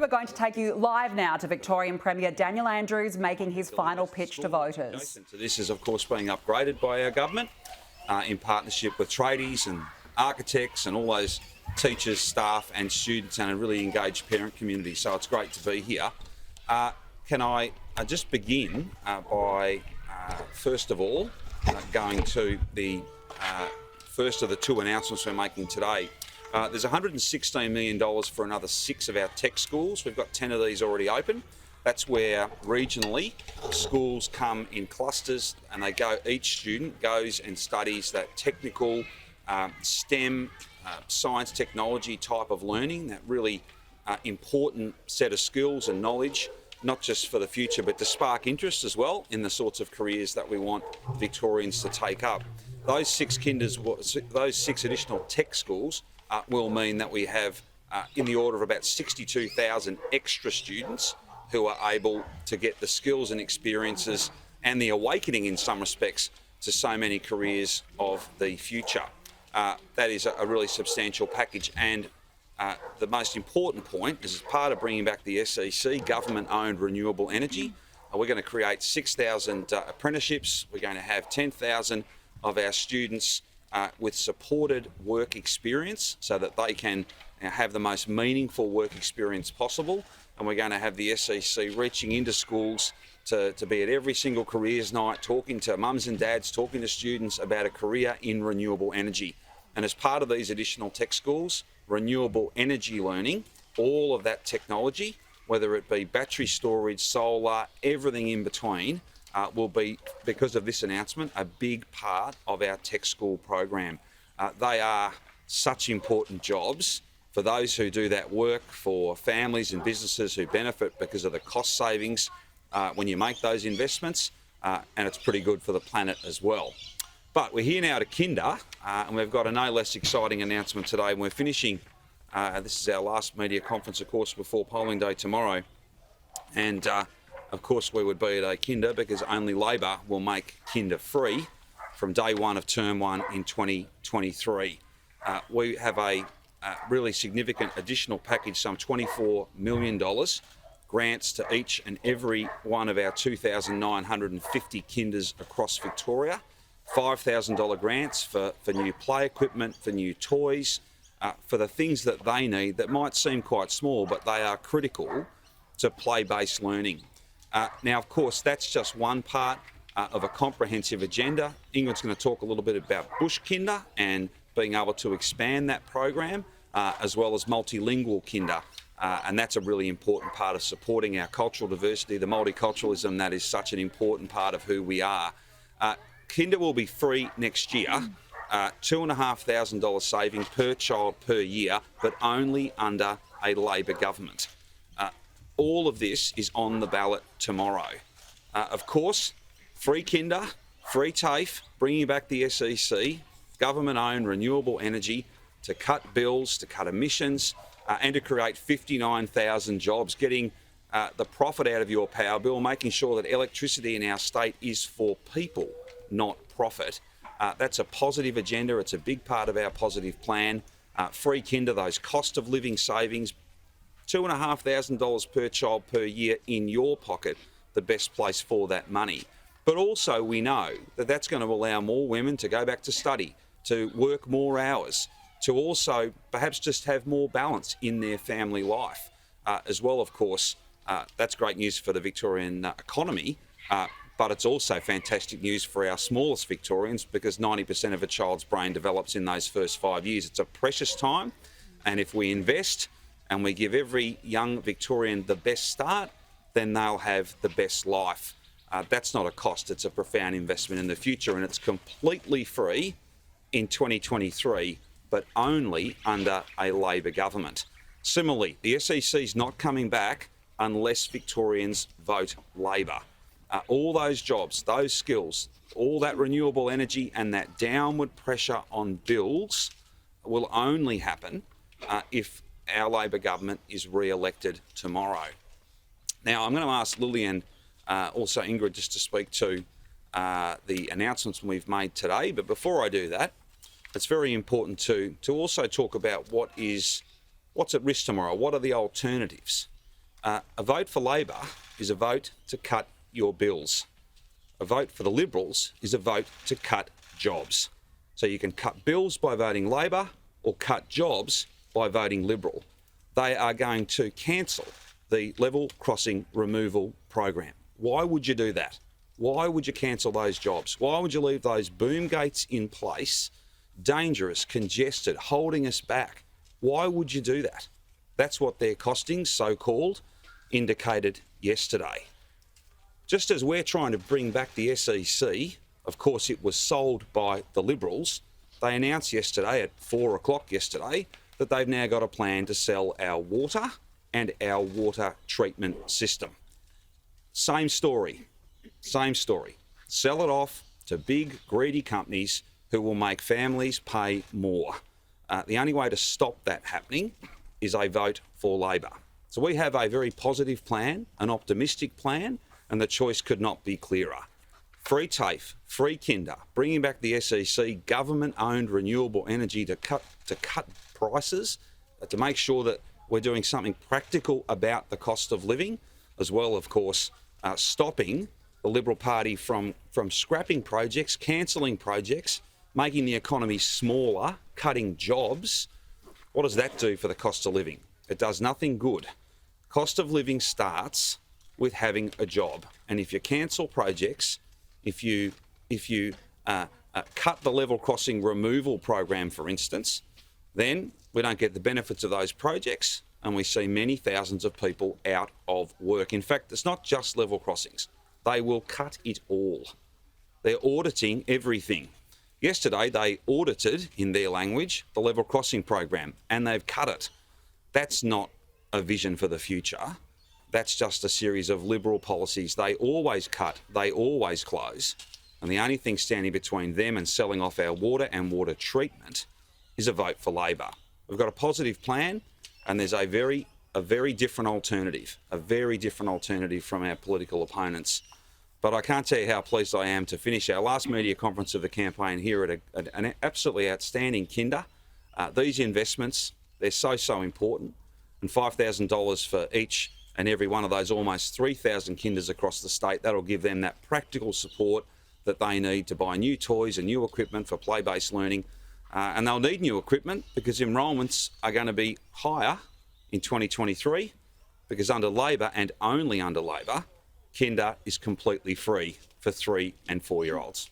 We're going to take you live now to Victorian Premier Daniel Andrews making his final pitch to voters. So this is, of course, being upgraded by our government in partnership with tradies and architects and all those teachers, staff and students and a really engaged parent community. So it's great to be here. Can I just begin by, first of all, going to the first of the two announcements we're making today. There's $116 million for another 6 of our tech schools. We've got 10 of these already open. That's where regionally schools come in clusters and they go, each student goes and studies that technical STEM, science, technology type of learning, that really important set of skills and knowledge, not just for the future, but to spark interest as well in the sorts of careers that we want Victorians to take up. Those 6 additional tech schools will mean that we have in the order of about 62,000 extra students who are able to get the skills and experiences and the awakening in some respects to so many careers of the future. That is a really substantial package, and the most important point is, as part of bringing back the SEC, government-owned renewable energy, we're going to create 6,000 apprenticeships. We're going to have 10,000 of our students with supported work experience so that they can have the most meaningful work experience possible. And we're going to have the SEC reaching into schools to be at every single careers night, talking to mums and dads, talking to students about a career in renewable energy. And as part of these additional tech schools, renewable energy learning, all of that technology, whether it be battery storage, solar, everything in between, will be, because of this announcement, a big part of our tech school program. They are such important jobs for those who do that work, for families and businesses who benefit because of the cost savings when you make those investments, and it's pretty good for the planet as well. But we're here now to Kinder, and we've got a no less exciting announcement today. We're finishing, this is our last media conference, of course, before polling day tomorrow. And of course, we would be at a Kinder because only Labor will make Kinder free from day one of term 1 in 2023. We have a really significant additional package, some $24 million, grants to each and every one of our 2,950 Kinders across Victoria, $5,000 grants for new play equipment, for new toys, for the things that they need that might seem quite small, but they are critical to play-based learning. Now, of course, that's just one part of a comprehensive agenda. Ingrid's going to talk a little bit about Bush Kinder and being able to expand that program, as well as multilingual Kinder. And that's a really important part of supporting our cultural diversity, the multiculturalism that is such an important part of who we are. Kinder will be free next year, $2,500 saving per child per year, but only under a Labor government. All of this is on the ballot tomorrow. Of course, free Kinder, free TAFE, bringing back the SEC, government-owned renewable energy to cut bills, to cut emissions, and to create 59,000 jobs, getting the profit out of your power bill, making sure that electricity in our state is for people, not profit. That's a positive agenda. It's a big part of our positive plan. Free Kinder, those cost of living savings, $2,500 per child per year in your pocket, the best place for that money. But also we know that that's going to allow more women to go back to study, to work more hours, to also perhaps just have more balance in their family life. As well, of course, that's great news for the Victorian economy, but it's also fantastic news for our smallest Victorians because 90% of a child's brain develops in those first 5 years. It's a precious time, and if we invest and we give every young Victorian the best start, then they'll have the best life. That's not a cost, it's a profound investment in the future, and it's completely free in 2023, but only under a Labor government. Similarly, the SEC is not coming back unless Victorians vote Labor. All those jobs, those skills, all that renewable energy and that downward pressure on bills will only happen if our Labor government is re-elected tomorrow. Now, I'm going to ask Lily and also Ingrid just to speak to the announcements we've made today. But before I do that, it's very important to also talk about what's at risk tomorrow. What are the alternatives? A vote for Labor is a vote to cut your bills. A vote for the Liberals is a vote to cut jobs. So you can cut bills by voting Labor or cut jobs by voting Liberal. They are going to cancel the level crossing removal program. Why would you do that? Why would you cancel those jobs? Why would you leave those boom gates in place, dangerous, congested, holding us back? Why would you do that? That's what their costings, so-called, indicated yesterday. Just as we're trying to bring back the SEC, of course it was sold by the Liberals, they announced yesterday at 4 o'clock yesterday that they've now got a plan to sell our water and our water treatment system. Same story. Same story. Sell it off to big, greedy companies who will make families pay more. The only way to stop that happening is a vote for Labor. So we have a very positive plan, an optimistic plan, and the choice could not be clearer. Free TAFE, free Kinder, bringing back the SEC, government-owned renewable energy to cut prices, to make sure that we're doing something practical about the cost of living, as well, of course, stopping the Liberal Party from scrapping projects, cancelling projects, making the economy smaller, cutting jobs. What does that do for the cost of living? It does nothing good. Cost of living starts with having a job. And if you cancel projects, if you cut the level crossing removal program, for instance, then we don't get the benefits of those projects and we see many thousands of people out of work. In fact, it's not just level crossings. They will cut it all. They're auditing everything. Yesterday, they audited, in their language, the level crossing program, and they've cut it. That's not a vision for the future. That's just a series of Liberal policies. They always cut, they always close. And the only thing standing between them and selling off our water and water treatment is a vote for Labor. We've got a positive plan, and there's a very different alternative, from our political opponents. But I can't tell you how pleased I am to finish our last media conference of the campaign here at an absolutely outstanding Kinder. These investments, they're so important, and $5,000 for each and every one of those almost 3,000 Kinders across the state, that'll give them that practical support that they need to buy new toys and new equipment for play-based learning. And they'll need new equipment because enrolments are going to be higher in 2023, because under Labor, and only under Labor, Kinder is completely free for 3 and 4 year olds.